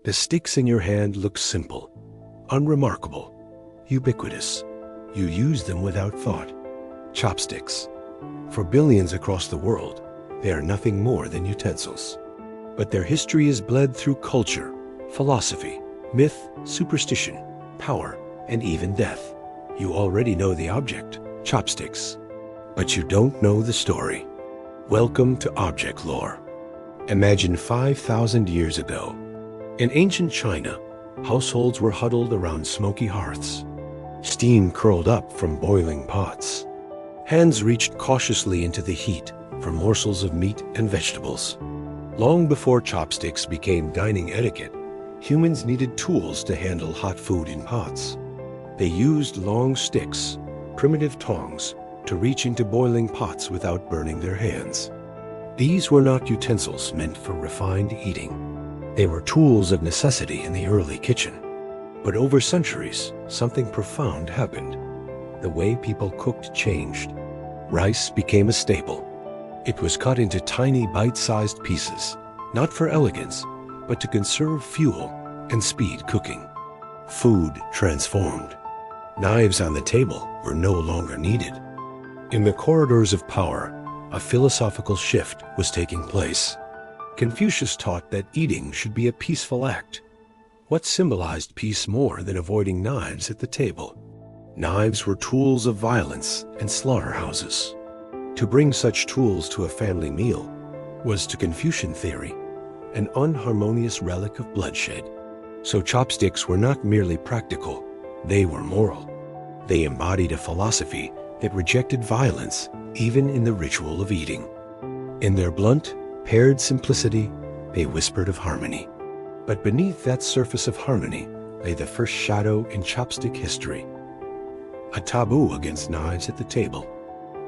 The sticks in your hand look simple, unremarkable, ubiquitous. You use them without thought. Chopsticks. For billions across the world, they are nothing more than utensils. But their history is bled through culture, philosophy, myth, superstition, power, and even death. You already know the object, chopsticks, but you don't know the story. Welcome to ObjectLore. Imagine 5,000 years ago. In ancient China, households were huddled around smoky hearths. Steam curled up from boiling pots. Hands reached cautiously into the heat for morsels of meat and vegetables. Long before chopsticks became dining etiquette, humans needed tools to handle hot food in pots. They used long sticks, primitive tongs, to reach into boiling pots without burning their hands. These were not utensils meant for refined eating. They were tools of necessity in the early kitchen. But over centuries, something profound happened. The way people cooked changed. Rice became a staple. It was cut into tiny bite-sized pieces, not for elegance, but to conserve fuel and speed cooking. Food transformed. Knives on the table were no longer needed. In the corridors of power, a philosophical shift was taking place. Confucius taught that eating should be a peaceful act. What symbolized peace more than avoiding knives at the table? Knives were tools of violence and slaughterhouses. To bring such tools to a family meal was, to Confucian theory, an unharmonious relic of bloodshed. So chopsticks were not merely practical, they were moral. They embodied a philosophy that rejected violence even in the ritual of eating. In their blunt, paired simplicity, they whispered of harmony. But beneath that surface of harmony lay the first shadow in chopstick history. A taboo against knives at the table.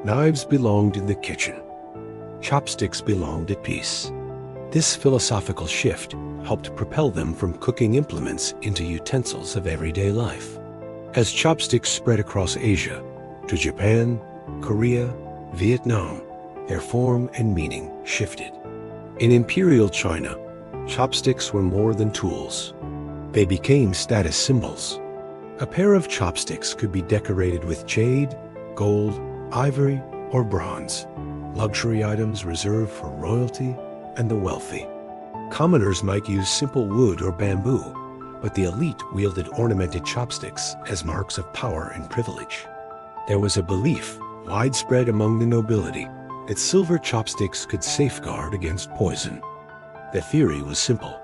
Knives belonged in the kitchen. Chopsticks belonged at peace. This philosophical shift helped propel them from cooking implements into utensils of everyday life. As chopsticks spread across Asia to Japan, Korea, Vietnam, their form and meaning shifted. In imperial China, chopsticks were more than tools. They became status symbols. A pair of chopsticks could be decorated with jade, gold, ivory, or bronze, luxury items reserved for royalty and the wealthy. Commoners might use simple wood or bamboo, but the elite wielded ornamented chopsticks as marks of power and privilege. There was a belief, widespread among the nobility, that silver chopsticks could safeguard against poison. The theory was simple.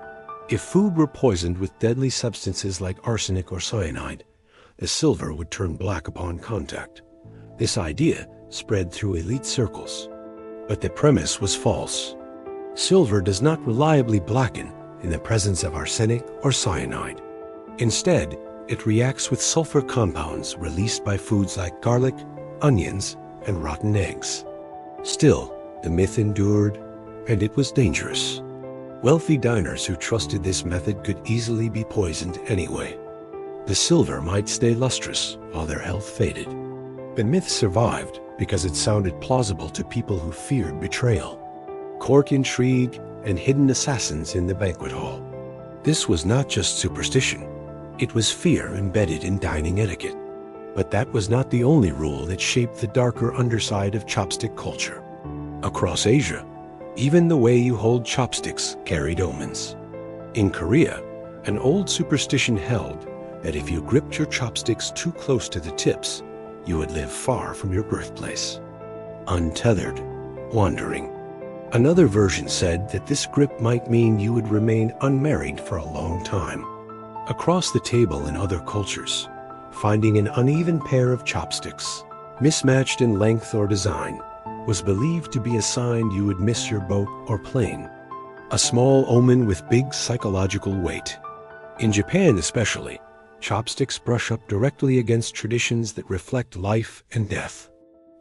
If food were poisoned with deadly substances like arsenic or cyanide, the silver would turn black upon contact. This idea spread through elite circles. But the premise was false. Silver does not reliably blacken in the presence of arsenic or cyanide. Instead, it reacts with sulfur compounds released by foods like garlic, onions, and rotten eggs. Still, the myth endured, and it was dangerous. Wealthy diners who trusted this method could easily be poisoned anyway. The silver might stay lustrous while their health faded. The myth survived because it sounded plausible to people who feared betrayal, court intrigue, and hidden assassins in the banquet hall. This was not just superstition. It was fear embedded in dining etiquette. But that was not the only rule that shaped the darker underside of chopstick culture. Across Asia, even the way you hold chopsticks carried omens. In Korea, an old superstition held that if you gripped your chopsticks too close to the tips, you would live far from your birthplace. Untethered, wandering. Another version said that this grip might mean you would remain unmarried for a long time. Across the table in other cultures, finding an uneven pair of chopsticks, mismatched in length or design, was believed to be a sign you would miss your boat or plane. A small omen with big psychological weight. In Japan especially, chopsticks brush up directly against traditions that reflect life and death.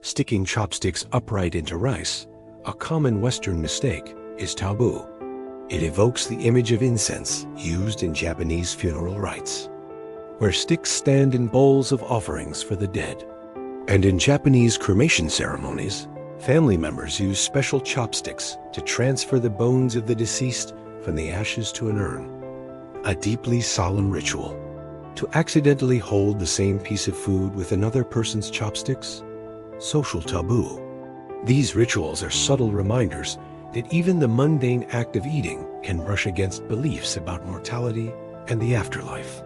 Sticking chopsticks upright into rice, a common Western mistake, is taboo. It evokes the image of incense used in Japanese funeral rites, where sticks stand in bowls of offerings for the dead. And in Japanese cremation ceremonies, family members use special chopsticks to transfer the bones of the deceased from the ashes to an urn. a deeply solemn ritual. To accidentally hold the same piece of food with another person's chopsticks? Social taboo. These rituals are subtle reminders that even the mundane act of eating can brush against beliefs about mortality and the afterlife.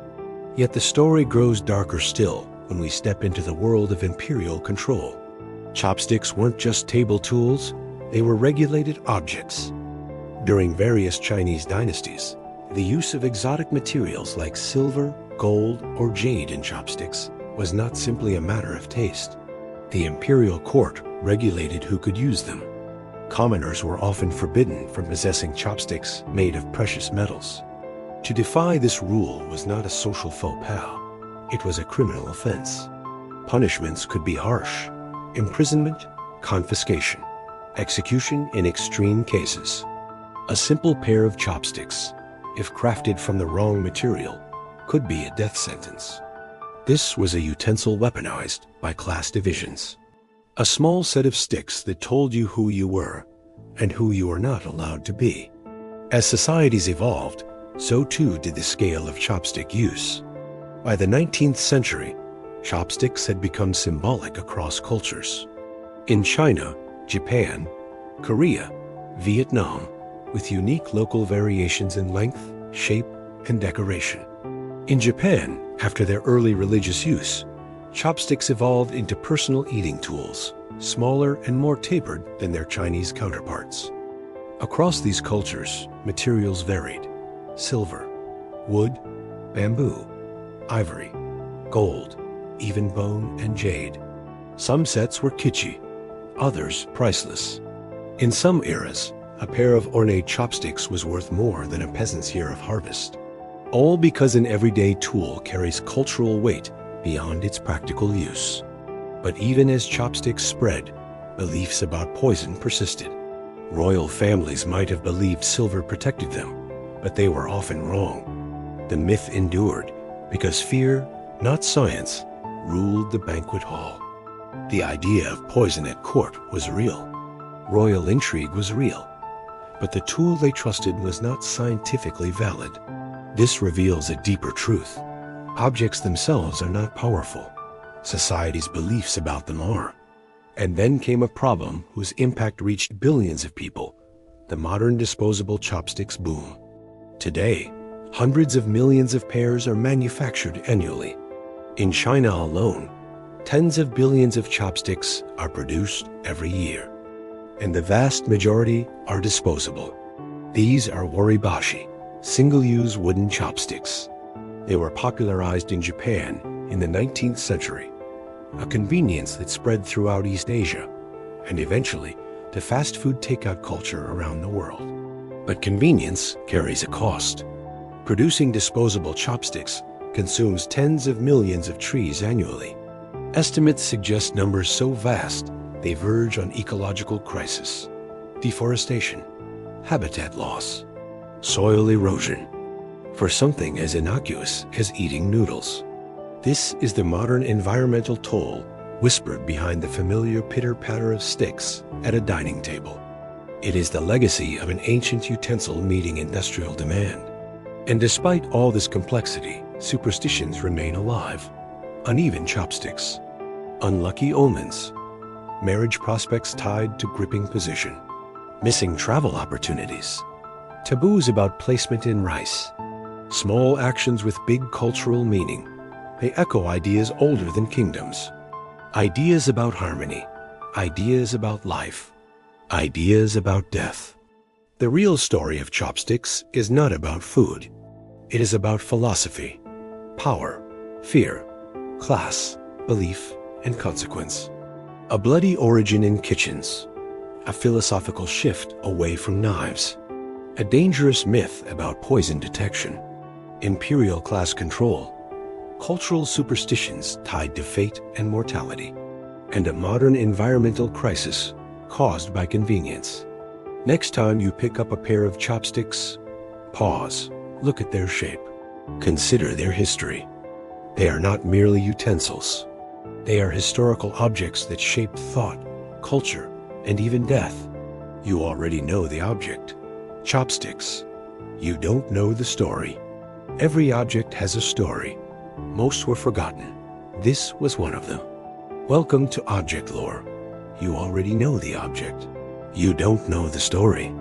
Yet the story grows darker still when we step into the world of imperial control. Chopsticks weren't just table tools, they were regulated objects. During various Chinese dynasties, the use of exotic materials like silver, gold, or jade in chopsticks was not simply a matter of taste. The imperial court regulated who could use them. Commoners were often forbidden from possessing chopsticks made of precious metals. To defy this rule was not a social faux pas, it was a criminal offense. Punishments could be harsh: imprisonment, confiscation, execution in extreme cases. A simple pair of chopsticks, if crafted from the wrong material, could be a death sentence. This was a utensil weaponized by class divisions. A small set of sticks that told you who you were and who you were not allowed to be. As societies evolved, so too did the scale of chopstick use. By the 19th century, chopsticks had become symbolic across cultures. In China, Japan, Korea, Vietnam, with unique local variations in length, shape, and decoration. In Japan, after their early religious use, chopsticks evolved into personal eating tools, smaller and more tapered than their Chinese counterparts. Across these cultures, materials varied: silver, wood, bamboo, ivory, gold, even bone and jade. Some sets were kitschy, others priceless. In some eras, a pair of ornate chopsticks was worth more than a peasant's year of harvest. All because an everyday tool carries cultural weight beyond its practical use. But even as chopsticks spread, beliefs about poison persisted. Royal families might have believed silver protected them, but they were often wrong. The myth endured because fear, not science, ruled the banquet hall. The idea of poison at court was real. Royal intrigue was real. But the tool they trusted was not scientifically valid. This reveals a deeper truth. Objects themselves are not powerful. Society's beliefs about them are. And then came a problem whose impact reached billions of people: the modern disposable chopsticks boom. Today, hundreds of millions of pairs are manufactured annually. In China alone, tens of billions of chopsticks are produced every year. And the vast majority are disposable. These are waribashi, single-use wooden chopsticks. They were popularized in Japan in the 19th century, a convenience that spread throughout East Asia, and eventually to fast food takeout culture around the world. But convenience carries a cost. Producing disposable chopsticks consumes tens of millions of trees annually. Estimates suggest numbers so vast they verge on ecological crisis: deforestation, habitat loss, soil erosion, for something as innocuous as eating noodles. This is the modern environmental toll whispered behind the familiar pitter-patter of sticks at a dining table. It is the legacy of an ancient utensil meeting industrial demand. And despite all this complexity, superstitions remain alive. Uneven chopsticks, unlucky omens, marriage prospects tied to gripping position, missing travel opportunities, taboos about placement in rice, small actions with big cultural meaning. They echo ideas older than kingdoms. Ideas about harmony, ideas about life, ideas about death. The real story of chopsticks is not about food. It is about philosophy, power, fear, class, belief, and consequence. A bloody origin in kitchens, a philosophical shift away from knives, a dangerous myth about poison detection, imperial class control, cultural superstitions tied to fate and mortality, and a modern environmental crisis caused by convenience. Next time you pick up a pair of chopsticks, pause, look at their shape, consider their history. They are not merely utensils. They are historical objects that shaped thought, culture, and even death. You already know the object, chopsticks. You don't know the story. Every object has a story. Most were forgotten. This was one of them. Welcome to ObjectLore. You already know the object. You don't know the story.